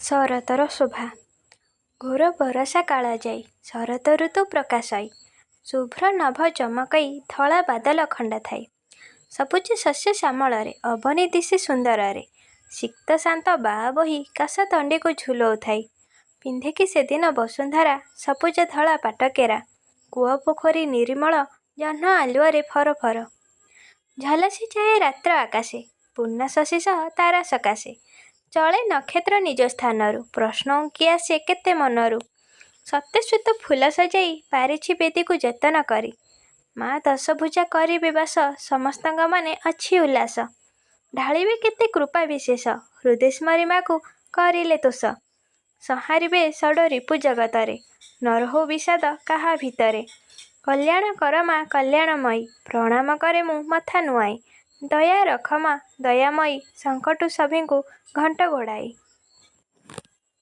ଶରତର ଶୋଭା। ଘୋର ବରଷା କାଳ ଯାଇ ଶରତ ଋତୁ ପ୍ରକାଶଇ। ଶୁଭ୍ର ନଭ ଚମକଇ ଧଳା ବାଦଲ ଖଣ୍ଡା ଥାଇ। ସବୁଜ ଶସ୍ୟ ଶ୍ୟାମଳରେ ଅବନୀ ଦିଶି ସୁନ୍ଦରରେ। ସିକ୍ତ ଶାନ୍ତ ବାଆ ବହି କାଶ ତଣ୍ଡିକୁ ଝୁଲଉଥାଇ। ପିନ୍ଧିକି ସେଦିନ ବସୁନ୍ଧରା ସବୁଜ ଧଳା ପାଟକେରା। କୂଅ ପୋଖରୀ ନିର୍ମଳ ଜହ୍ନ ଆଲୁଅରେ ଫରଫର। ଝଲସି ଯାଏ ରାତ୍ର ଆକାଶେ ପୂର୍ଣ୍ଣ ଶଶୀ ସହ ତାରା ସକାଶେ। ଚଳେ ନକ୍ଷତ୍ର ନିଜ ସ୍ଥାନରୁ ପ୍ରଶ୍ନ ଉଙ୍କି ଆସେ କେତେ ମନରୁ। ସତେ ଶ୍ଵେତ ଫୁଲ ସଜାଇ ପାରିଛି ବେଦୀକୁ ଯତନ କରି। ମା ଦଶଭୁଜା କରିବେ ବାସ ସମସ୍ତଙ୍କ ମନେ ଅଛି ଉଲ୍ଲାସ। ଢାଳିବେ କେତେ କୃପା ବିଶେଷ ହୃଦୟ ମାକୁ କରିଲେ ତୋଷ। ସଂହାରିବେ ଷଡ଼ ରିପୁ ଜଗତରେ ନ ରହୁ ବିଷାଦ କାହା ଭିତରେ। କଲ୍ୟାଣ କର ମା କଲ୍ୟାଣମୟୀ ପ୍ରଣାମ କରେ ମୁଁ ମଥା ନୁଆଁଇ। ଦୟା ରଖ ମା ଦୟାମୟୀ ସଙ୍କଟୁ ସଭିଙ୍କୁ ଘଣ୍ଟ ଘୋଡ଼ାଇ।